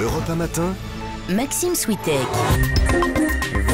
Europe 1 matin, Maxime Switek.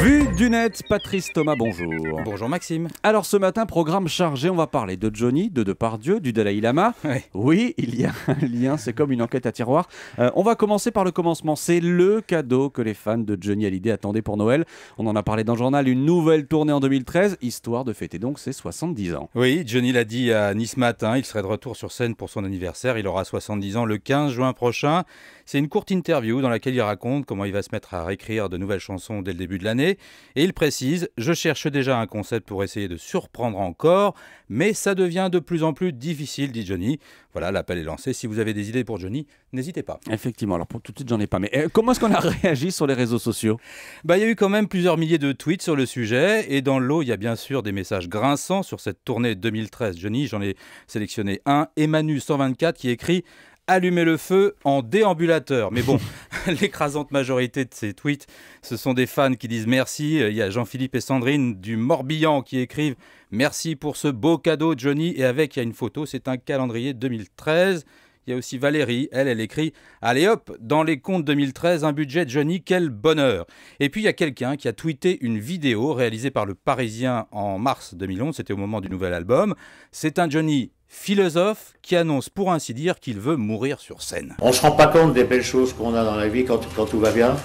Vue du net, Patrice Thomas, bonjour. Bonjour Maxime. Alors ce matin, programme chargé, on va parler de Johnny, de Depardieu, du Dalai Lama. Ouais. Oui, il y a un lien, c'est comme une enquête à tiroir. On va commencer par le commencement, c'est le cadeau que les fans de Johnny Hallyday attendaient pour Noël. On en a parlé dans le journal, une nouvelle tournée en 2013, histoire de fêter donc ses 70 ans. Oui, Johnny l'a dit à Nice Matin, il serait de retour sur scène pour son anniversaire, il aura 70 ans le 15 juin prochain. C'est une courte interview dans laquelle il raconte comment il va se mettre à réécrire de nouvelles chansons dès le début de l'année. Et il précise, je cherche déjà un concept pour essayer de surprendre encore, mais ça devient de plus en plus difficile, dit Johnny. Voilà, l'appel est lancé. Si vous avez des idées pour Johnny, n'hésitez pas. Effectivement, alors pour tout de suite, j'en ai pas. Mais comment est-ce qu'on a réagi sur les réseaux sociaux ? Il y a eu quand même plusieurs milliers de tweets sur le sujet. Et dans le lot, il y a bien sûr des messages grinçants sur cette tournée 2013. Johnny, j'en ai sélectionné un. Emanu124 qui écrit « Allumer le feu en déambulateur ». Mais bon, l'écrasante majorité de ces tweets, ce sont des fans qui disent merci. Il y a Jean-Philippe et Sandrine du Morbihan qui écrivent « Merci pour ce beau cadeau, Johnny ». Et avec, il y a une photo, c'est un calendrier 2013. Il y a aussi Valérie, elle écrit « Allez hop, dans les comptes 2013, un budget Johnny, quel bonheur !» Et puis il y a quelqu'un qui a tweeté une vidéo réalisée par le Parisien en mars 2011, c'était au moment du nouvel album. C'est un Johnny philosophe qui annonce pour ainsi dire qu'il veut mourir sur scène. On ne se rend pas compte des belles choses qu'on a dans la vie quand tout va bien.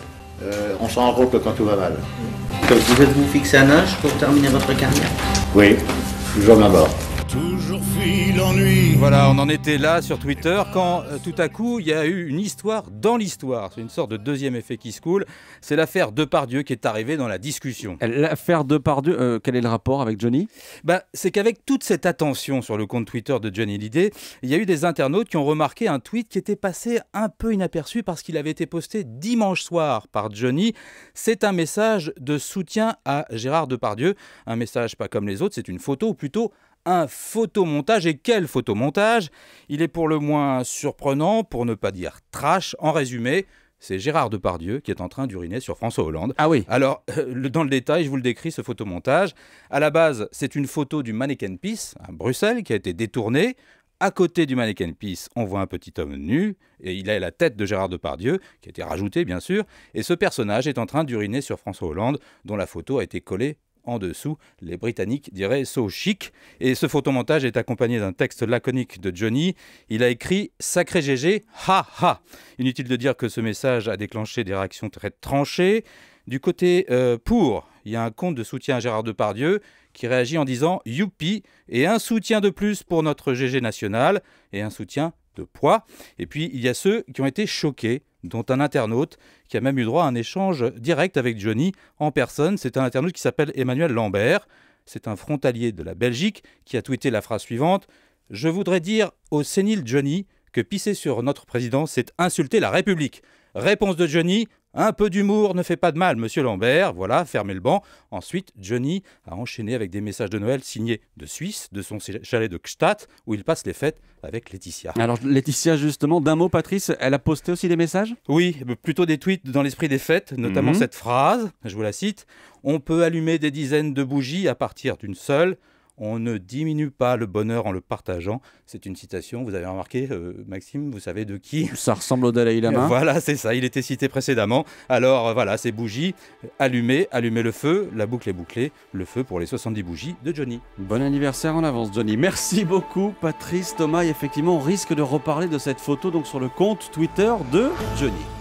On s'en rend compte que quand tout va mal. Vous êtes-vous fixé un âge pour terminer votre carrière? Oui, toujours ma mort. toujours fuit l'ennui. Voilà, on en était là sur Twitter quand tout à coup il y a eu une histoire dans l'histoire. C'est une sorte de deuxième effet qui se coule. C'est l'affaire Depardieu qui est arrivée dans la discussion. L'affaire Depardieu, quel est le rapport avec Johnny ? C'est qu'avec toute cette attention sur le compte Twitter de Johnny Hallyday, il y a eu des internautes qui ont remarqué un tweet qui était passé un peu inaperçu parce qu'il avait été posté dimanche soir par Johnny. C'est un message de soutien à Gérard Depardieu. Un message pas comme les autres, c'est une photo ou plutôt un photomontage. Et quel photomontage ? Il est pour le moins surprenant, pour ne pas dire trash. En résumé, c'est Gérard Depardieu qui est en train d'uriner sur François Hollande. Ah oui. Alors, dans le détail, je vous le décris, ce photomontage. À la base, c'est une photo du Mannequin Peace à Bruxelles qui a été détournée. À côté du Mannequin Peace, on voit un petit homme nu, et il a la tête de Gérard Depardieu, qui a été rajoutée bien sûr, et ce personnage est en train d'uriner sur François Hollande, dont la photo a été collée en dessous. Les Britanniques diraient « so chic ». Et ce photomontage est accompagné d'un texte laconique de Johnny. Il a écrit « Sacré GG, ha ha ». Inutile de dire que ce message a déclenché des réactions très tranchées. Du côté pour, il y a un compte de soutien à Gérard Depardieu qui réagit en disant « Youpi » et un soutien de plus pour notre GG national et un soutien de poids. Et puis, il y a ceux qui ont été choqués, dont un internaute qui a même eu droit à un échange direct avec Johnny en personne. C'est un internaute qui s'appelle Emmanuel Lambert. C'est un frontalier de la Belgique qui a tweeté la phrase suivante « Je voudrais dire au sénile Johnny que pisser sur notre président, c'est insulter la République. » Réponse de Johnny « Un peu d'humour ne fait pas de mal, monsieur Lambert. » Voilà, fermez le banc. Ensuite, Johnny a enchaîné avec des messages de Noël signés de Suisse, de son chalet de Gstaad, où il passe les fêtes avec Laetitia. Alors Laetitia, justement, d'un mot, Patrice, elle a posté aussi des messages ? Oui, plutôt des tweets dans l'esprit des fêtes, notamment cette phrase, je vous la cite. « On peut allumer des dizaines de bougies à partir d'une seule. On ne diminue pas le bonheur en le partageant. » C'est une citation, vous avez remarqué, Maxime, vous savez de qui ? Ça ressemble au Dalai Lama. Voilà, c'est ça, il était cité précédemment. Alors voilà, ces bougies, allumez le feu, la boucle est bouclée, le feu pour les 70 bougies de Johnny. Bon anniversaire en avance, Johnny. Merci beaucoup, Patrice Thomas. Et effectivement, on risque de reparler de cette photo donc sur le compte Twitter de Johnny.